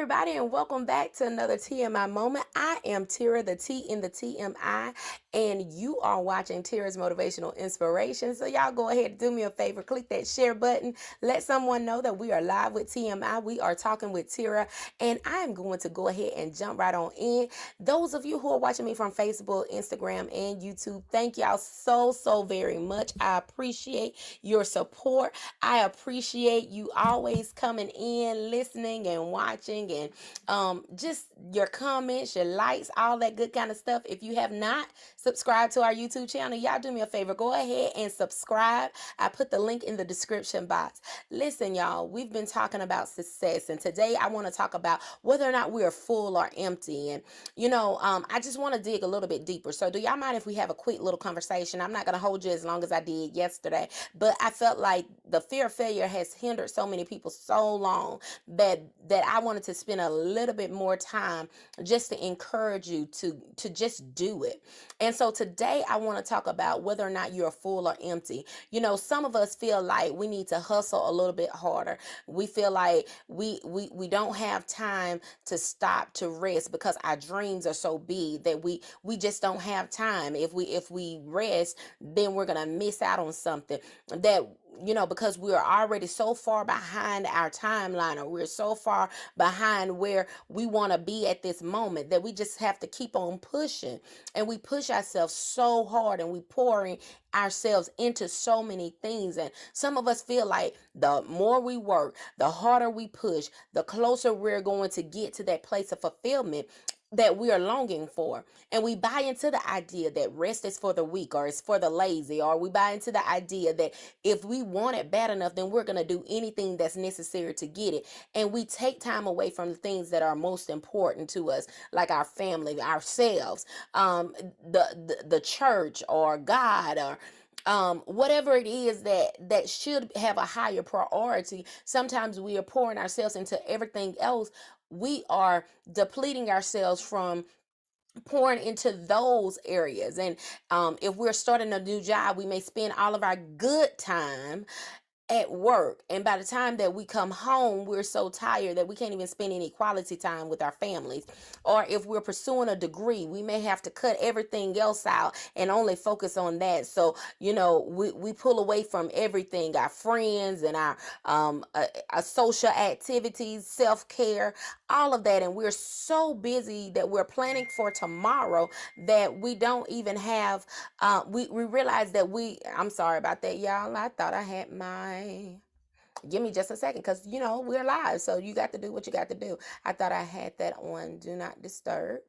everybody, and welcome back to another TMI moment. I am Tara, the T in the TMI, and you are watching Tara's Motivational Inspiration. So y'all go ahead and do me a favor, click that share button. Let someone know that we are live with TMI. We are talking with Tara, and I am going to go ahead and jump right on in. Those of you who are watching me from Facebook, Instagram, and YouTube, thank y'all so very much. I appreciate your support. I appreciate you always coming in, listening, and watching, and just your comments, your likes, all that good kind of stuff. If you have not subscribed to our YouTube channel, y'all do me a favor, go ahead and subscribe. I put the link in the description box. Listen, y'all, we've been talking about success, and today I want to talk about whether or not we are full or empty. And I just want to dig a little bit deeper. So do y'all mind if we have a quick little conversation? I'm not going to hold you as long as I did yesterday, but I felt like the fear of failure has hindered so many people so long that I wanted to spend a little bit more time just to encourage you to just do it. And so today I want to talk about whether or not you're full or empty. Some of us feel like we need to hustle a little bit harder. We feel like we don't have time to stop to rest because our dreams are so big that we just don't have time. If we rest, then we're gonna miss out on something that because we are already so far behind our timeline, or we're so far behind where we want to be at this moment, that we just have to keep on pushing. And we push ourselves so hard, and we pouring ourselves into so many things. And some of us feel like the more we work, the harder we push, the closer we're going to get to that place of fulfillment that we are longing for. And we buy into the idea that rest is for the weak, or it's for the lazy, or we buy into the idea that if we want it bad enough, then we're going to do anything that's necessary to get it. And we take time away from the things that are most important to us, like our family, ourselves, the church, or God, or whatever it is that should have a higher priority. Sometimes we are pouring ourselves into everything else. We are depleting ourselves from pouring into those areas. And if we're starting a new job, we may spend all of our good time at work, and by the time that we come home, we're so tired that we can't even spend any quality time with our families. Or if we're pursuing a degree, we may have to cut everything else out and only focus on that. So we pull away from everything, our friends and our social activities, self-care, all of that. And we're so busy that we're planning for tomorrow that we don't even have we realize that I'm sorry about that, y'all. I thought I had give me just a second, because we're live, so you got to do what you got to do. I thought I had that on do not disturb,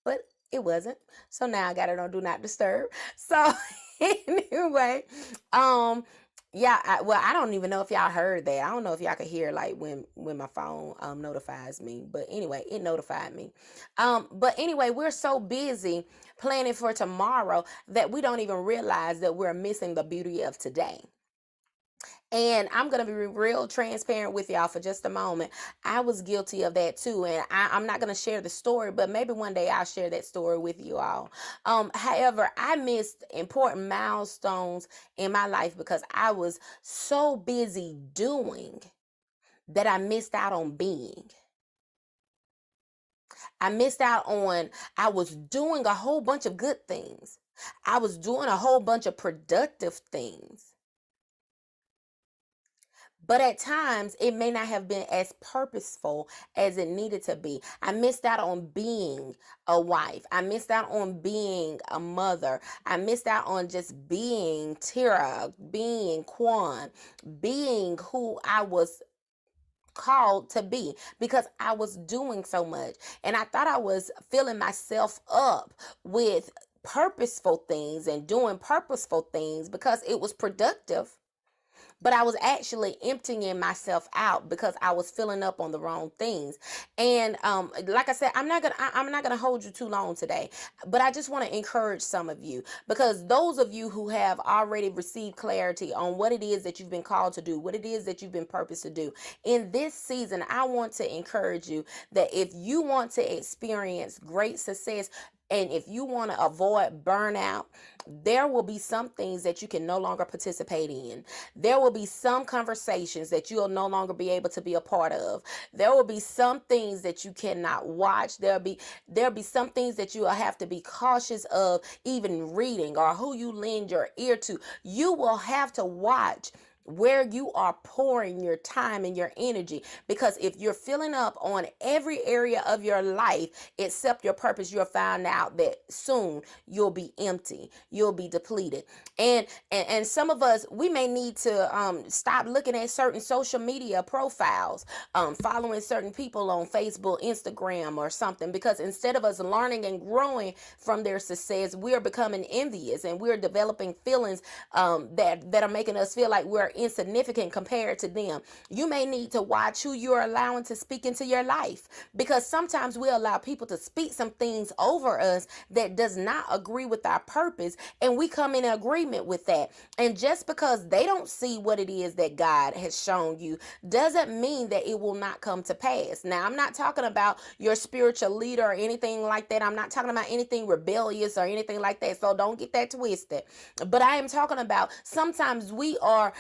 but it wasn't. So now I got it on do not disturb. So anyway, yeah, I don't even know if y'all heard that. I don't know if y'all could hear, like, when my phone notifies me. But anyway, it notified me. But anyway, we're so busy planning for tomorrow that we don't even realize that we're missing the beauty of today. And I'm going to be real transparent with y'all for just a moment. I was guilty of that too. And I'm not going to share the story, but maybe one day I'll share that story with you all. However, I missed important milestones in my life because I was so busy doing that I missed out on being. I was doing a whole bunch of good things. I was doing a whole bunch of productive things. But at times, it may not have been as purposeful as it needed to be. I missed out on being a wife. I missed out on being a mother. I missed out on just being Tara, being Quan, being who I was called to be, because I was doing so much. And I thought I was filling myself up with purposeful things and doing purposeful things because it was productive. But I was actually emptying myself out because I was filling up on the wrong things. And like I said, I'm not gonna hold you too long today, but I just want to encourage some of you, because those of you who have already received clarity on what it is that you've been called to do, what it is that you've been purposed to do in this season, I want to encourage you that if you want to experience great success, And if you want to avoid burnout, there will be some things that you can no longer participate in. There will be some conversations that you'll no longer be able to be a part of. There will be some things that you cannot watch. There'll be some things that you will have to be cautious of even reading, or who you lend your ear to. You will have to watch where you are pouring your time and your energy, because if you're filling up on every area of your life except your purpose, you'll find out that soon you'll be empty, you'll be depleted. And some of us, we may need to stop looking at certain social media profiles, following certain people on Facebook, Instagram, or something, because instead of us learning and growing from their success, we're becoming envious, and we're developing feelings that are making us feel like we're insignificant compared to them. You may need to watch who you're allowing to speak into your life, because sometimes we allow people to speak some things over us that does not agree with our purpose, and we come in agreement with that. And just because they don't see what it is that God has shown you doesn't mean that it will not come to pass. Now, I'm not talking about your spiritual leader or anything like that. I'm not talking about anything rebellious or anything like that, so don't get that twisted. But I am talking about sometimes we are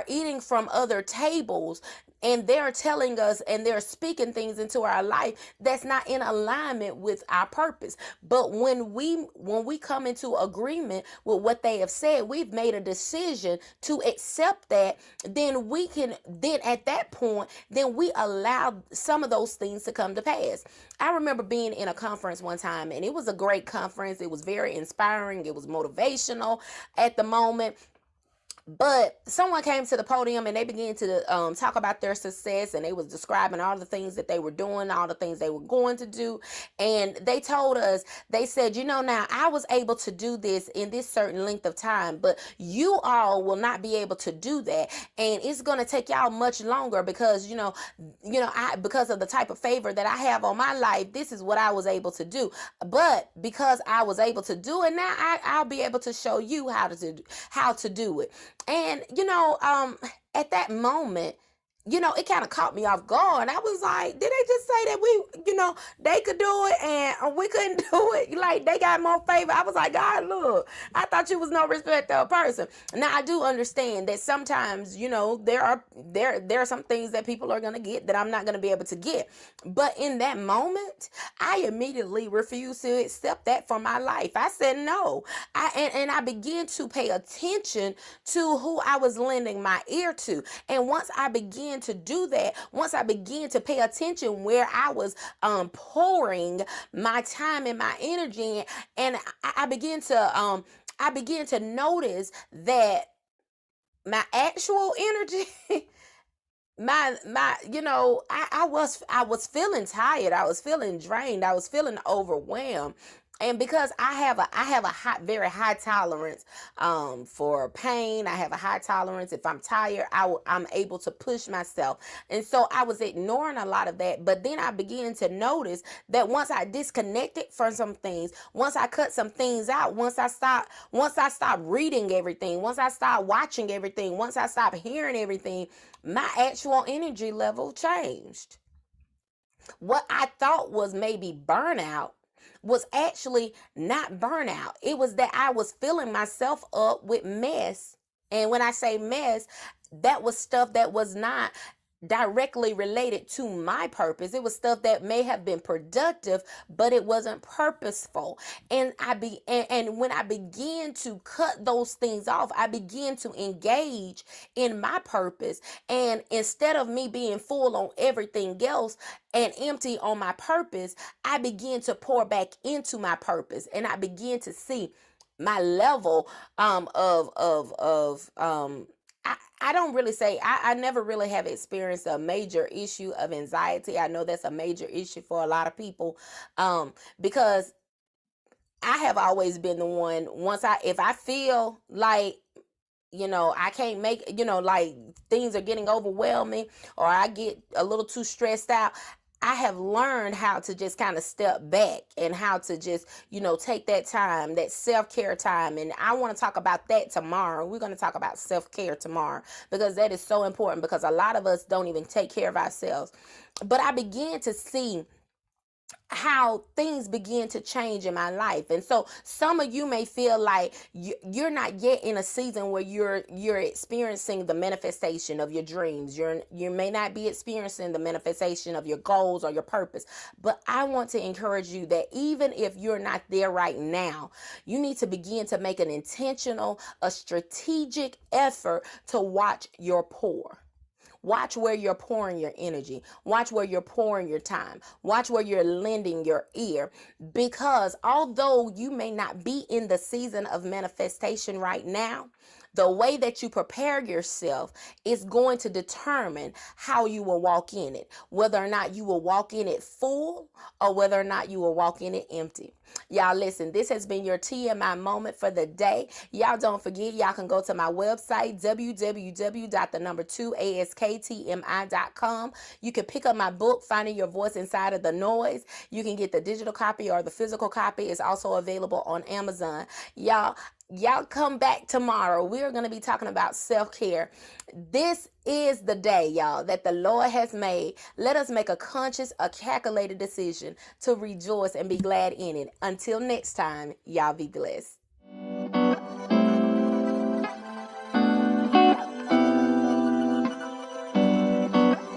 eating from other tables, and they're telling us and they're speaking things into our life that's not in alignment with our purpose. But when we come into agreement with what they have said, we've made a decision to accept that, then at that point, then we allow some of those things to come to pass. I remember being in a conference one time, and it was a great conference. It was very inspiring. It was motivational at the moment. But someone came to the podium and they began to talk about their success, and they was describing all the things that they were doing, all the things they were going to do. And they told us, they said, now I was able to do this in this certain length of time, but you all will not be able to do that. And it's going to take y'all much longer because, because of the type of favor that I have on my life, this is what I was able to do. But because I was able to do it, now I'll be able to show you how to do it. And, at that moment, it kind of caught me off guard. I was like, did they just say that they could do it and we couldn't do it? Like, they got more favor. I was like, God, look, I thought you was no respect of a person. Now, I do understand that sometimes, there are some things that people are going to get that I'm not going to be able to get. But in that moment, I immediately refused to accept that for my life. I said no. I began to pay attention to who I was lending my ear to. And once I began to do that, once I began to pay attention where I was pouring my time and my energy, and I began to notice that my actual energy I was feeling tired, I was feeling drained, I was feeling overwhelmed. And because I have a very high tolerance for pain, I have a high tolerance. If I'm tired, I'm able to push myself. And so I was ignoring a lot of that. But then I began to notice that once I disconnected from some things, once I cut some things out, once I stopped reading everything, once I stopped watching everything, once I stopped hearing everything, my actual energy level changed. What I thought was maybe burnout was actually not burnout. It was that I was filling myself up with mess. And when I say mess, that was stuff that was not directly related to my purpose. It was stuff that may have been productive, but it wasn't purposeful. And and when I began to cut those things off, I began to engage in my purpose. And instead of me being full on everything else and empty on my purpose, I began to pour back into my purpose, and I began to see my level I don't really say, I never really have experienced a major issue of anxiety. I know that's a major issue for a lot of people, because I have always been the one, if I feel like, I can't make, like things are getting overwhelming, or I get a little too stressed out, I have learned how to just kind of step back and how to just, take that time, that self-care time. And I want to talk about that tomorrow. We're going to talk about self-care tomorrow, because that is so important, because a lot of us don't even take care of ourselves. But I began to see how things begin to change in my life. And so some of you may feel like you're not yet in a season where you're experiencing the manifestation of your dreams. You may not be experiencing the manifestation of your goals or your purpose. But I want to encourage you that even if you're not there right now, you need to begin to make an intentional, a strategic effort to watch your pour. Watch where you're pouring your energy. Watch where you're pouring your time. Watch where you're lending your ear. Because although you may not be in the season of manifestation right now, the way that you prepare yourself is going to determine how you will walk in it. Whether or not you will walk in it full or whether or not you will walk in it empty. Y'all listen, this has been your TMI moment for the day. Y'all don't forget, y'all can go to my website, www.2asktmi.com. You can pick up my book, Finding Your Voice Inside of the Noise. You can get the digital copy or the physical copy. It's also available on Amazon. Y'all come back tomorrow. We're going to be talking about self-care. This is the day, y'all, that the Lord has made. Let us make a conscious, a calculated decision to rejoice and be glad in it. Until next time, y'all be blessed.